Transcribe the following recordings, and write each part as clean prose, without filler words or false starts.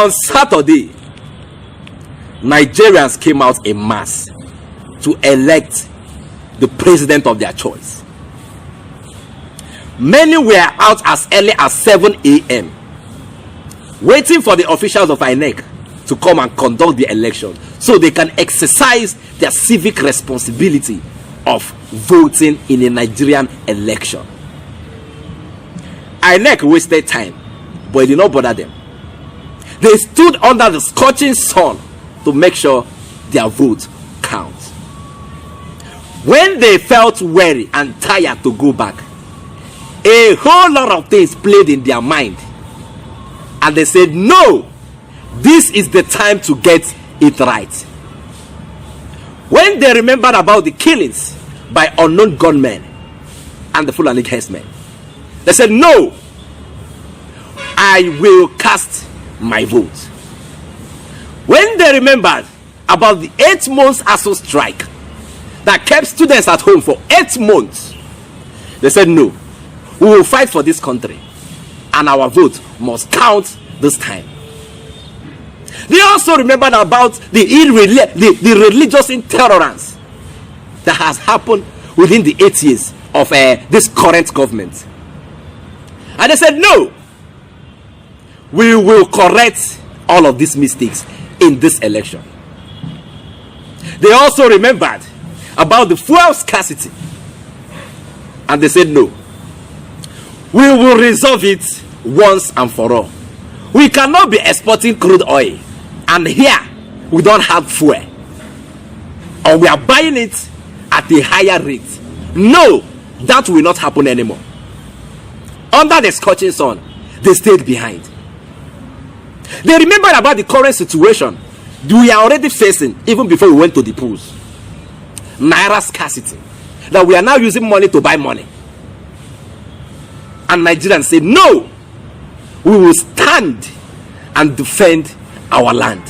On Saturday, Nigerians came out en masse to elect the president of their choice. Many were out as early as 7 a.m. waiting for the officials of INEC to come and conduct the election so they can exercise their civic responsibility of voting in a Nigerian election. INEC wasted time, but it did not bother them. They stood under the scorching sun to make sure their vote counts. When they felt weary and tired to go back, a whole lot of things played in their mind, and they said, no, this is the time to get it right. When they remembered about the killings by unknown gunmen and the Fulani herdsmen, they said, no, I will cast my vote. When they remembered about the 8 months ASO strike that kept students at home for 8 months, they said, no, we will fight for this country and our vote must count this time. They also remembered about the religious intolerance that has happened within the 8 years of this current government. And they said, no, we will correct all of these mistakes in this election. They also remembered about the fuel scarcity, and they said, no, we will resolve it once and for all. We cannot be exporting crude oil and here we don't have fuel, or we are buying it at a higher rate. No, that will not happen anymore. Under the scorching sun, they stayed behind. They remembered about the current situation we are already facing even before we went to the polls. Naira scarcity, that we are now using money to buy money. And Nigerians said, no, we will stand and defend our land.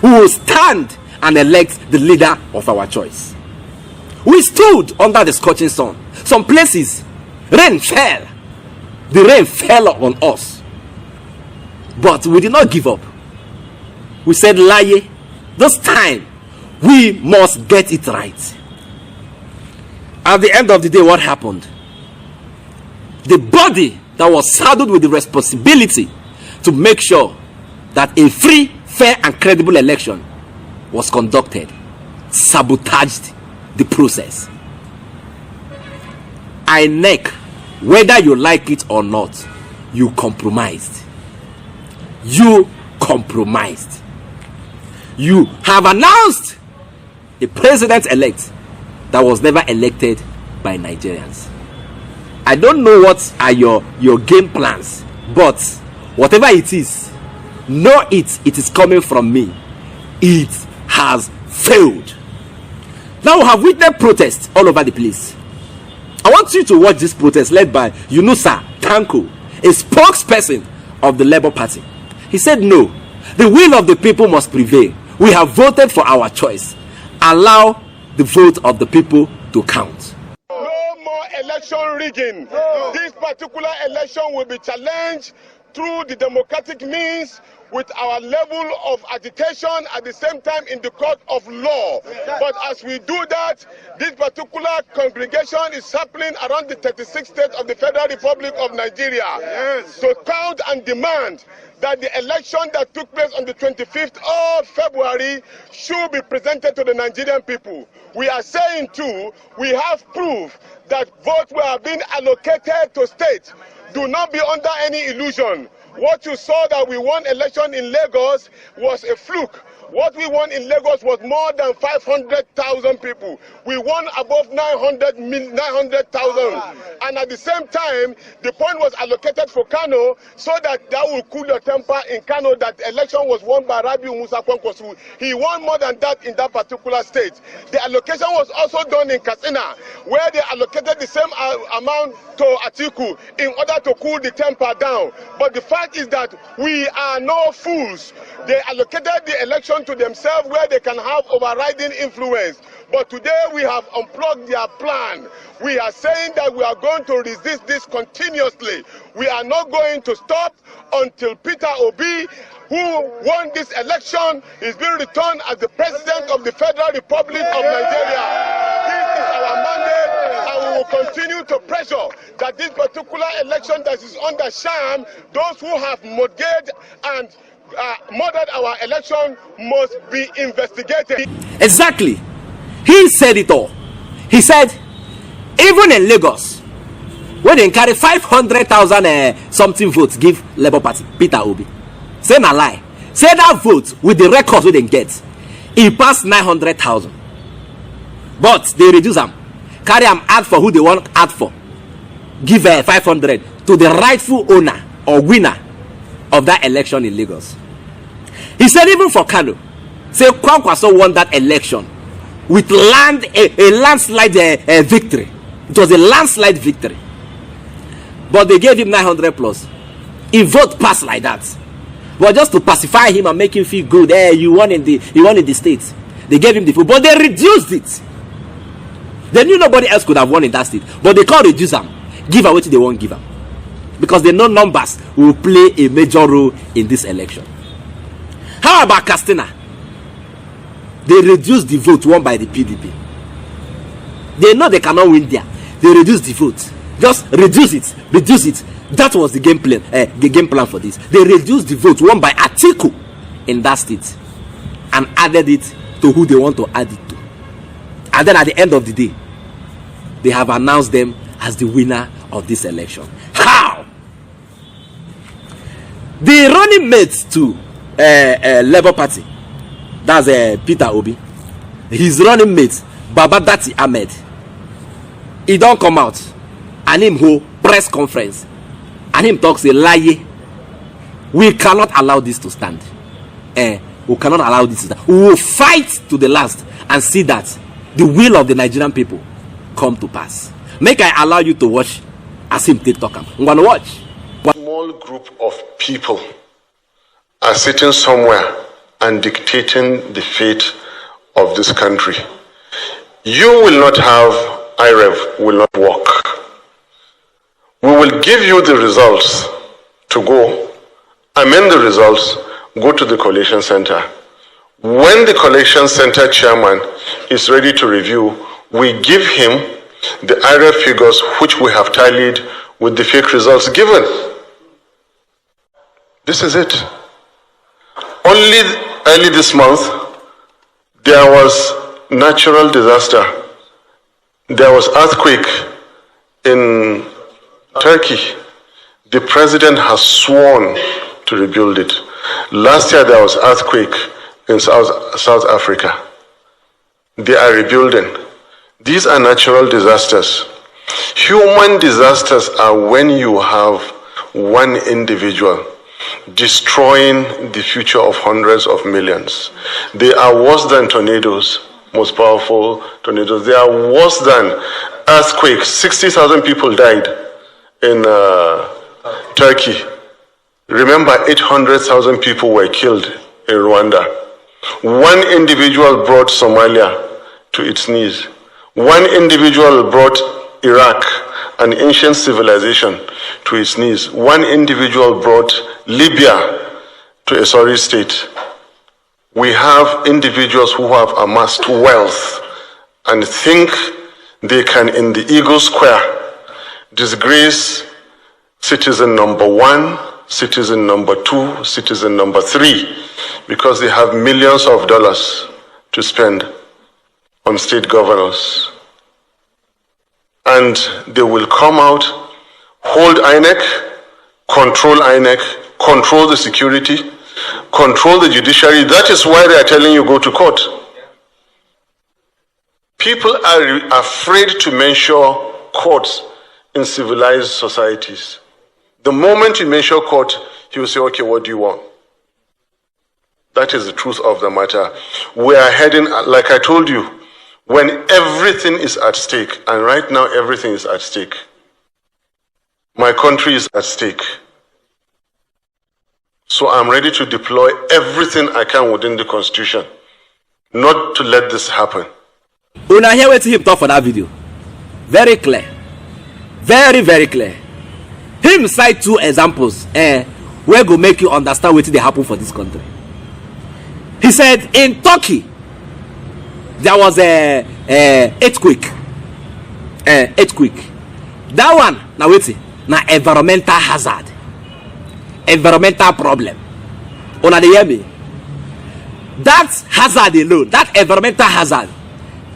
We will stand and elect the leader of our choice. We stood under the scorching sun. Some places, rain fell. The rain fell on us. But we did not give up. We said, Laye, this time we must get it right. At the end of the day, what happened? The body that was saddled with the responsibility to make sure that a free, fair and credible election was conducted sabotaged the process. INEC, whether you like it or not, you compromised. You compromised. You have announced a president-elect that was never elected by Nigerians. I don't know what are your game plans, but whatever it is, know it is coming from me. It has failed. Now we have witnessed protests all over the place. I want you to watch this protest led by Yunusa Tanko, a spokesperson of the Labour Party. He said, no, the will of the people must prevail. We have voted for our choice. Allow the vote of the people to count. No more election rigging. This particular election will be challenged through the democratic means with our level of agitation at the same time in the court of law. But as we do that, this particular congregation is happening around the 36 states of the Federal Republic of Nigeria to count and demand that the election that took place on the 25th of February should be presented to the Nigerian people. We are saying too, we have proof that votes were being allocated to states. Do not be under any illusion. What you saw that we won election in Lagos was a fluke. What we won in Lagos was more than 500,000 people. We won above 900,000. And at the same time, the point was allocated for Kano so that will cool your temper in Kano that election was won by Rabiu Musa Kwankwaso. He won more than that in that particular state. The allocation was also done in Katsina, where they allocated the same amount to Atiku in order to cool the temper down. But the fact is that we are no fools. They allocated the election to themselves where they can have overriding influence. But today we have unplugged their plan. We are saying that we are going to resist this continuously. We are not going to stop until Peter Obi who won this election is being returned as the President of the Federal Republic of Nigeria. This is our mandate, and we will continue to pressure that this particular election that is under sham, those who have mortgaged and murdered our election must be investigated. Exactly. He said it all. He said, even in Lagos, when they carry 500,000 something votes, give Labour Party, Peter Obi. Say na lie. Say that vote with the records we didn't get, he passed 900,000. But they reduce them. Carry them add for who they want add for. Give 500 to the rightful owner or winner of that election in Lagos. He said even for Kano, say Kwankwaso won that election with a landslide victory. It was a landslide victory. But they gave him 900 plus. He vote passed like that. But just to pacify him and make him feel good, you won in the states. They gave him the vote, but they reduced it. They knew nobody else could have won in that state, but they can't reduce them. Give away what they won't give them, because they know numbers will play a major role in this election. How about Castina? They reduced the vote won by the PDP. They know they cannot win there. They reduced the vote. Just reduce it. That was the game plan. The game plan for this. They reduced the vote won by Atiku in that state and added it to who they want to add it to. And then at the end of the day, they have announced them as the winner of this election. How? The running mates to Labour Party, that's Peter Obi, his running mate Babadati Ahmed, he don't come out and him hold press conference and him talks a lie. We cannot allow this to stand. We cannot allow this to stand. We will fight to the last and see that the will of the Nigerian people come to pass. Make I allow you to watch as him take talk. I'm gonna watch. A small group of people are sitting somewhere and dictating the fate of this country. You will not have IREV, will not work. We will give you the results to go, amend the results, go to the collation center. When the collation center chairman is ready to review, we give him the IREV figures which we have tallied with the fake results given. This is it. Only early this month, there was natural disaster. There was earthquake in Turkey. The president has sworn to rebuild it. Last year there was earthquake in South Africa. They are rebuilding. These are natural disasters. Human disasters are when you have one individual destroying the future of hundreds of millions. They are worse than tornadoes, most powerful tornadoes. They are worse than earthquakes. 60,000 people died in Turkey. Remember, 800,000 people were killed in Rwanda. One individual brought Somalia to its knees. One individual brought Iraq, an ancient civilization, to its knees. One individual brought Libya to a sorry state. We have individuals who have amassed wealth and think they can, in the Eagle Square, disgrace citizen number 1, citizen number 2, citizen number 3, because they have millions of dollars to spend on state governors. And they will come out, hold INEC, control the security, control the judiciary. That is why they are telling you go to court. People are afraid to mention courts in civilized societies. The moment you mention court, he will say, okay, what do you want? That is the truth of the matter. We are heading, like I told you, when everything is at stake, and right now everything is at stake. My country is at stake. So I'm ready to deploy everything I can within the Constitution, not to let this happen. Una hear what him talk for that video. Very clear. Very, very clear. Him cite 2 examples wey go make you understand wetin dey happen for this country. He said in Turkey there was a earthquake. That one na wetin na environmental hazard, environmental problem. Una dey hear me? That hazard alone, that environmental hazard,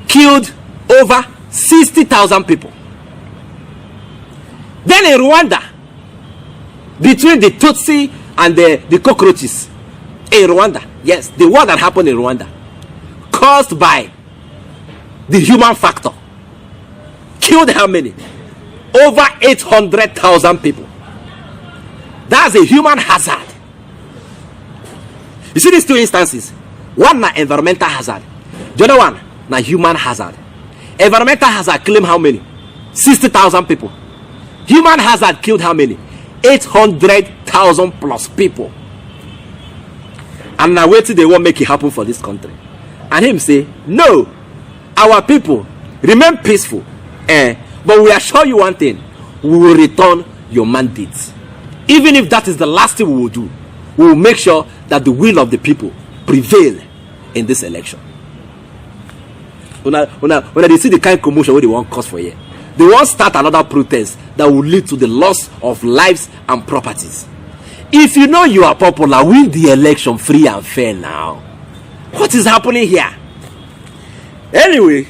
killed over 60,000 people. Then in Rwanda, between the Tutsi and the cockroaches in Rwanda, yes, the war that happened in Rwanda, caused by the human factor, killed how many? Over 800,000 people. That's a human hazard. You see these two instances? One na environmental hazard, the other one na human hazard. Environmental hazard claim how many? 60,000 people. Human hazard killed how many? 800,000 plus people. And now wait till they won't make it happen for this country. And him say, no, our people remain peaceful. But we assure you one thing, we will return your mandates. Even if that is the last thing we will do, we will make sure that the will of the people prevail in this election. When they see the kind of commotion where they want cause for here, they won't start another protest that will lead to the loss of lives and properties. If you know you are popular, win the election free and fair now. What is happening here? Anyway,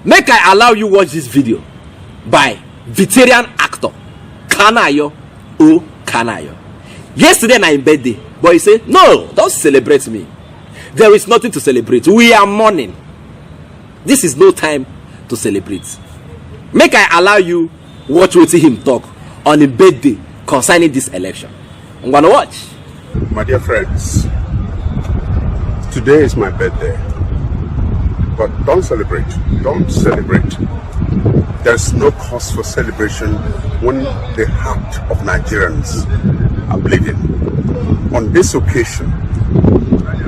make I allow you watch this video by veteran actor Kanayo Kanayo. Yesterday na him birthday, but he said, no, don't celebrate me. There is nothing to celebrate. We are mourning. This is no time to celebrate. Make I allow you watch what him talk on his birthday concerning this election. I'm gonna watch. My dear friends, today is my birthday, but don't celebrate. Don't celebrate. There's no cause for celebration when the heart of Nigerians are bleeding. On this occasion,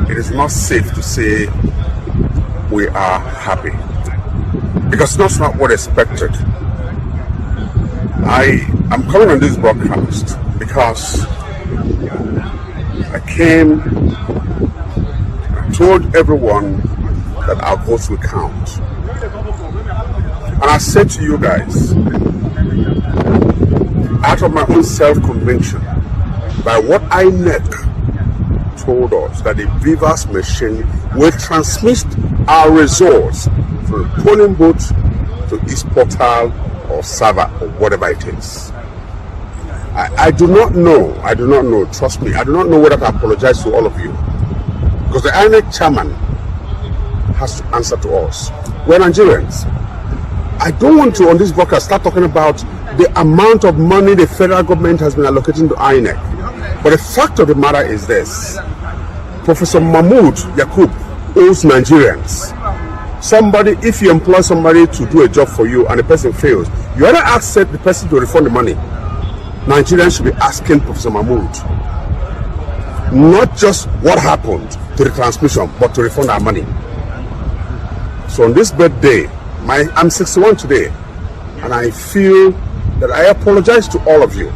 it is not safe to say we are happy, because that's not what expected. I am coming on this broadcast because I came and told everyone that our votes will count. And I said to you guys, out of my own self-conviction, by what INEC told us, that the Vivas machine will transmit our results from the polling booth to its portal or server or whatever it is. I do not know, trust me, I do not know whether to apologize to all of you, because the INEC chairman has to answer to us. We're Nigerians. I don't want to on this broadcast start talking about the amount of money the federal government has been allocating to INEC. But the fact of the matter is this: Professor Mahmood Yakubu owes Nigerians. Somebody, if you employ somebody to do a job for you and the person fails, you either accept the person to refund the money. Nigerians should be asking Professor Mahmood not just what happened to the transmission, but to refund our money. So on this birthday, I'm 61 today, and I feel that I apologize to all of you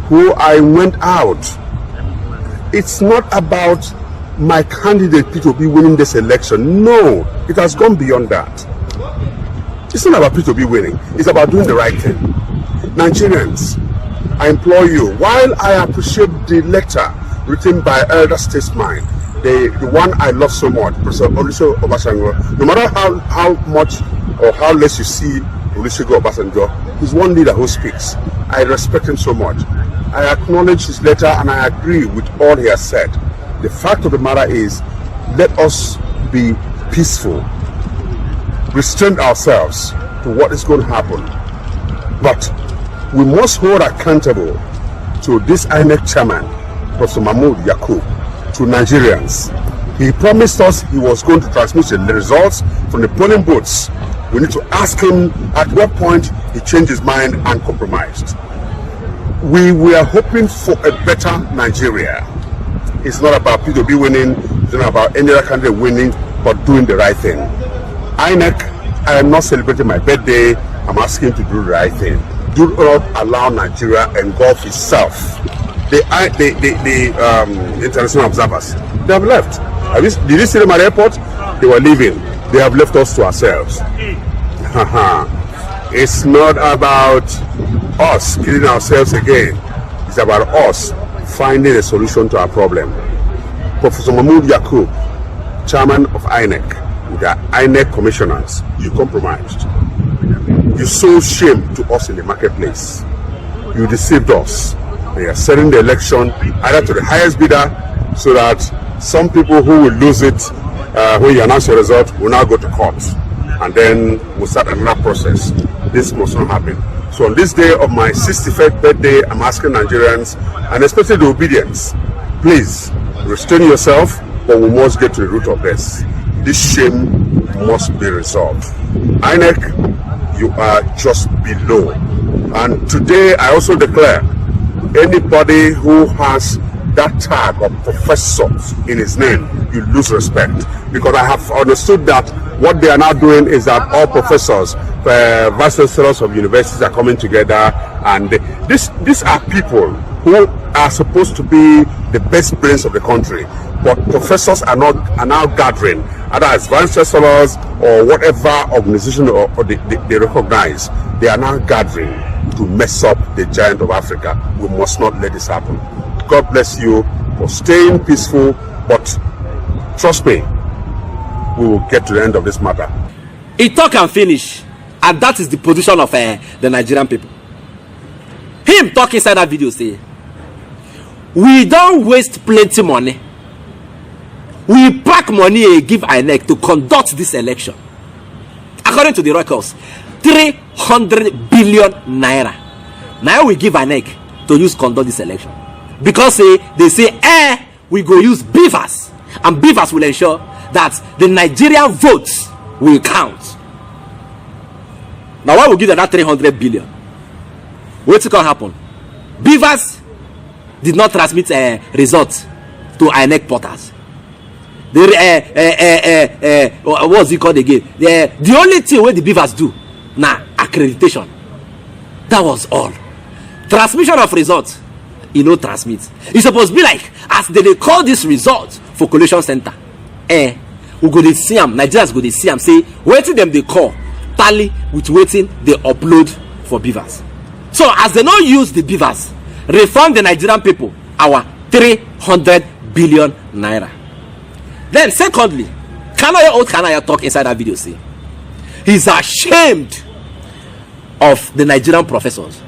who I went out. It's not about my candidate to be winning this election. No, it has gone beyond that. It's not about P2B winning. It's about doing the right thing. Nigerians, I implore you, while I appreciate the letter written by elder statesman, the one I love so much, Professor Olusegun Obasanjo, no matter how much or how less you see Olusegun Obasanjo, he's one leader who speaks. I respect him so much. I acknowledge his letter and I agree with all he has said. The fact of the matter is, let us be peaceful, restrain ourselves to what is going to happen. But we must hold accountable to this INEC chairman, Professor Mahmood Yakubu, to Nigerians. He promised us he was going to transmit the results from the polling booths. We need to ask him at what point he changed his mind and compromised. We were hoping for a better Nigeria. It's not about P2B winning, it's not about any other candidate winning, but doing the right thing. INEC, I am not celebrating my birthday, I'm asking to do the right thing. do not allow Nigeria engulf itself. The international observers, they have left. Did you see them at the airport? They were leaving. They have left us to ourselves. It's not about us killing ourselves again. It's about us finding a solution to our problem. Professor Mahmood Yakubu, chairman of INEC, the INEC commissioners, you compromised. You sold shame to us in the marketplace. You deceived us. They are setting the election either to the highest bidder so that some people who will lose it when you announce your result will now go to court. And then we'll start another process. This must not happen. So on this day of my 65th birthday, I'm asking Nigerians, and especially the obedience, please restrain yourself, but we must get to the root of this. This shame must be resolved. INEC, you are just below. And today I also declare, anybody who has that tag of professor in his name, you lose respect. Because I have understood that what they are now doing is that all professors, vice chancellors of universities are coming together, and these are people who are supposed to be the best brains of the country. But professors are now gathering, either as vice chancellors or whatever organization or they recognize. They are now gathering to mess up the giant of Africa. We must not let this happen. God bless you for staying peaceful, but trust me, we will get to the end of this matter. He talk and finish, and that is the position of the Nigerian people. Him talk inside that video say, we don't waste plenty money. We pack money and give INEC to conduct this election. According to the records, 300 billion naira. Now we give INEC to use conduct this election. Because they say, we go use beavers. And beavers will ensure that the Nigerian votes will count. Now why we give them that 300 billion? What's going to happen? Beavers did not transmit results to INEC portals. What's it called again? The only thing where the beavers do now, accreditation. That was all. Transmission of results, transmit. It's supposed to be like as they call this result for collation center. We go to see them. Nigerians go to see them. Say waiting them they call tally with waiting they upload for beavers. So as they not use the beavers, refund the Nigerian people our 300 billion naira. Then secondly, Kanayo talk inside that video say he's ashamed of the Nigerian professors.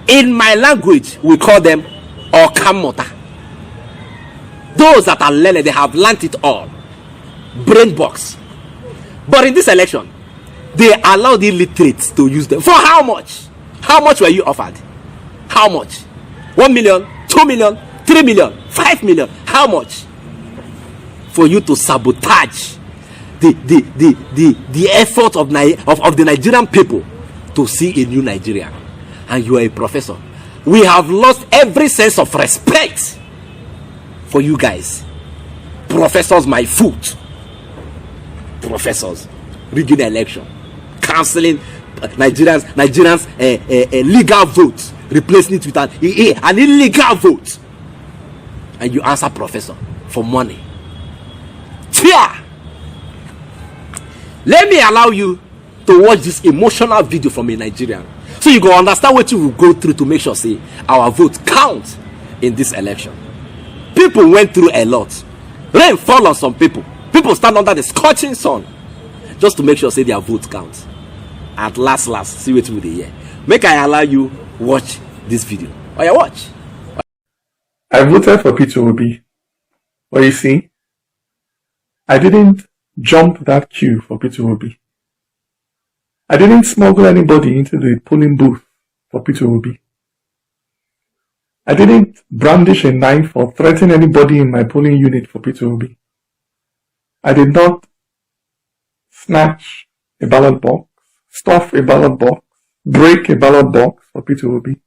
In my language, we call them Okamota. Those that are learned, they have learnt it all. Brain box. But in this election, they allow the illiterates to use them. For how much? How much were you offered? How much? 1 million, 2 million, 3 million, 5 million. How much? For you to sabotage the effort of the Nigerian people to see a new Nigeria. And you are a professor. We have lost every sense of respect for you guys. Professors, my foot. Professors rigging election, cancelling Nigerians legal vote, replacing it with an illegal vote, and you answer professor for money. Fear. Let me allow you to watch this emotional video from a Nigerian, so you go understand what you will go through to make sure say our vote count in this election. People went through a lot. Rain fall on some people. People stand under the scorching sun just to make sure say their vote counts. At last, see what we do here. Make I allow you watch this video. Oh yeah, watch. I voted for Peter Obi. But you see, I didn't jump that queue for Peter Obi. I didn't smuggle anybody into the polling booth for Peter Obi. I didn't brandish a knife or threaten anybody in my polling unit for Peter Obi. I did not snatch a ballot box, stuff a ballot box, break a ballot box for Peter Obi.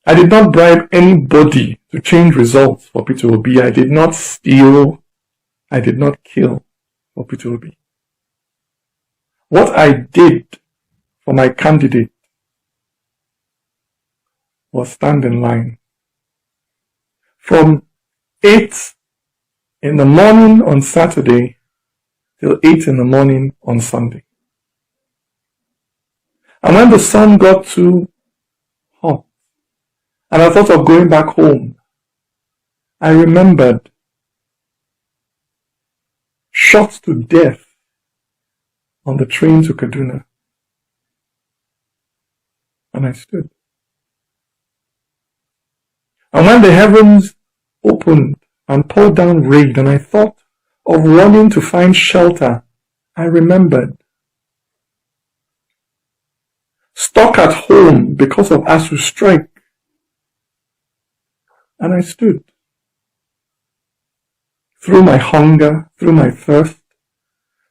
I did not bribe anybody to change results for Peter Obi. I did not steal. I did not kill for Peter Obi. What I did for my candidate was stand in line. From 8 in the morning on Saturday till 8 in the morning on Sunday. And when the sun got too hot and I thought of going back home, I remembered shot to death on the train to Kaduna. And I stood. And when the heavens opened and poured down rain and I thought of running to find shelter, I remembered. Stuck at home because of ASU strike. And I stood. Through my hunger, through my thirst,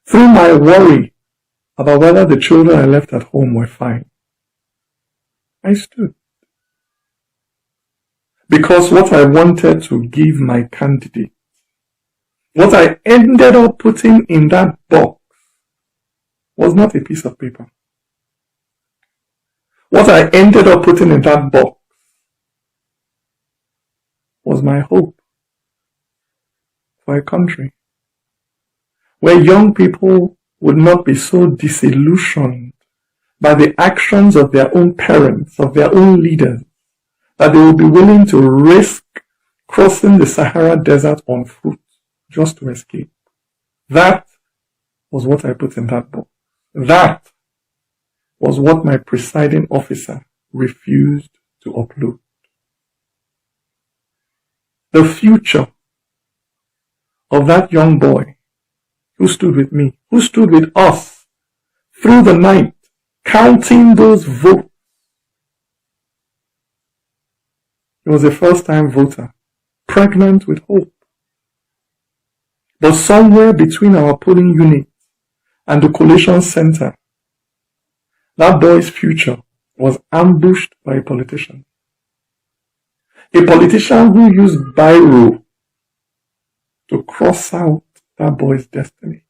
through my worry about whether the children I left at home were fine. I stood. Because what I wanted to give my candidate, what I ended up putting in that box, was not a piece of paper. What I ended up putting in that box was my hope for a country where young people would not be so disillusioned by the actions of their own parents, of their own leaders, that they will be willing to risk crossing the Sahara Desert on foot just to escape. That was what I put in that book. That was what my presiding officer refused to upload. The future of that young boy who stood with me, who stood with us through the night, counting those votes. He was a first-time voter, pregnant with hope. But somewhere between our polling unit and the collation center, that boy's future was ambushed by a politician. A politician who used biro to cross out that boy's destiny.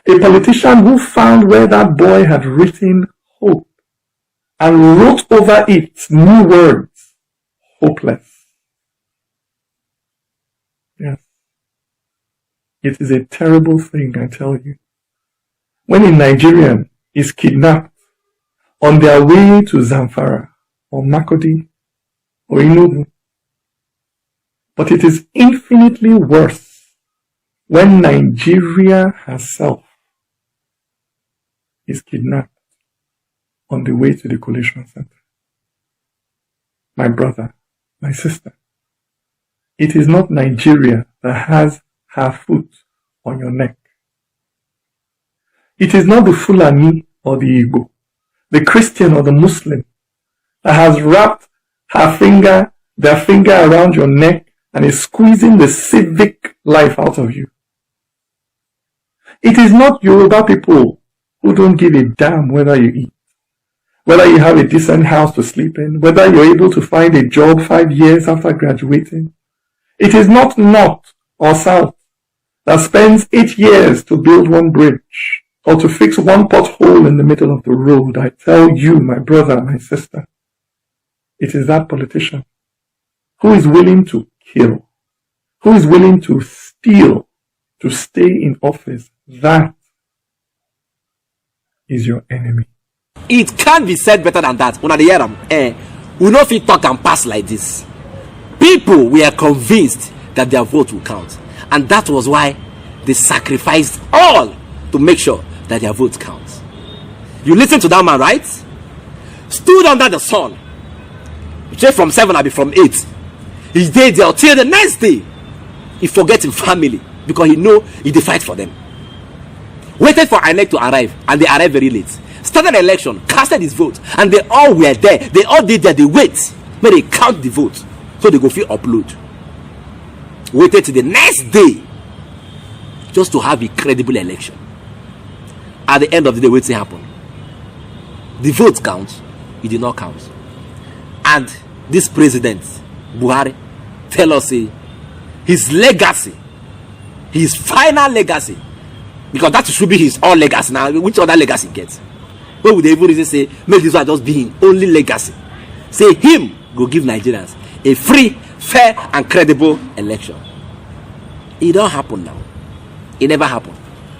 A politician who found where that boy had written hope and wrote over it new words, hopeless. Yes. It is a terrible thing, I tell you, when a Nigerian is kidnapped on their way to Zamfara or Makurdi or Enugu. But it is infinitely worse when Nigeria herself is kidnapped on the way to the collation center. My brother, my sister, it is not Nigeria that has her foot on your neck. It is not the Fulani or the Igbo, the Christian or the Muslim that has wrapped their finger around your neck and is squeezing the civic life out of you. It is not Yoruba people who don't give a damn whether you eat, whether you have a decent house to sleep in, whether you're able to find a job 5 years after graduating. It is not North or South that spends 8 years to build one bridge or to fix one pothole in the middle of the road. I tell you, my brother, my sister, it is that politician who is willing to kill, who is willing to steal to stay in office. That is your enemy. It can't be said better than that. Una dey hear am? We no fit talk and pass like this. People were convinced that their vote will count, and that was why they sacrificed all to make sure that their vote counts. You listen to that man, right? Stood under the sun. Straight from 7, I be from 8. He stayed there till the next day. He forget his family because he know he dey fight for them. Waited for INEC to arrive, and they arrived very late. Started the election, casted his vote, and they all were there. They all did there. They wait, but they count the vote, so they go feel upload. Waited till the next day, just to have a credible election. At the end of the day, what's happen? The votes count. It did not count, and this president Buhari tell us his legacy, his final legacy, because that should be his all legacy. Now, which other legacy gets? What would they even say? Make this one just be his only legacy. say him go give Nigerians a free, fair and credible election. It don't happen now. It never happened.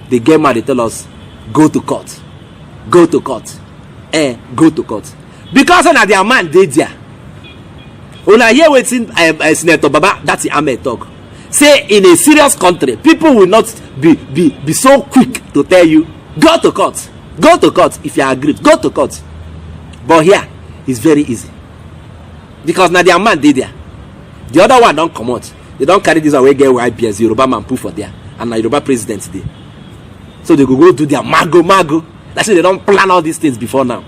They get mad, they tell us go to court, go to court, go to court, because when their man dey there. Una hear wetin Senator Baba that's Ahmed talk. Say in a serious country, people will not be so quick to tell you go to court. Go to court if you are aggrieved. Go to court. But here it's very easy because now their man dey there. The other one don't come out. They don't carry this away get YBS Yoruba man put for there and now Yoruba president dey. So they go do their mago. That's why they don't plan all these things before now,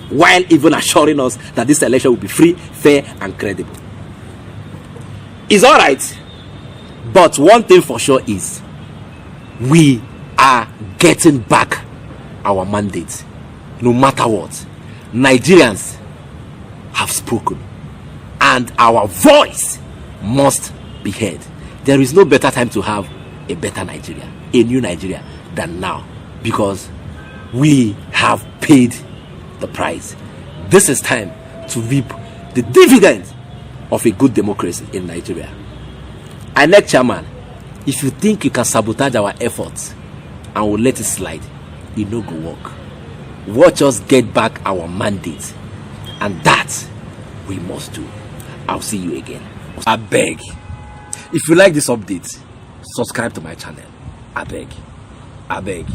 while even assuring us that this election will be free, fair and credible. It's all right, but one thing for sure is we are getting back our mandate no matter what. Nigerians have spoken and our voice must be heard. There is no better time to have a better Nigeria, a new Nigeria, than now, because we have paid the price. This is time to reap the dividends of a good democracy in Nigeria. INEC chairman, if you think you can sabotage our efforts and will let it slide, it no go work. Watch us get back our mandate, and that we must do. I'll see you again. I beg, if you like this update, subscribe to my channel. I beg,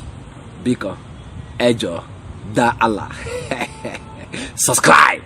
because Ejo da Allah. Subscribe.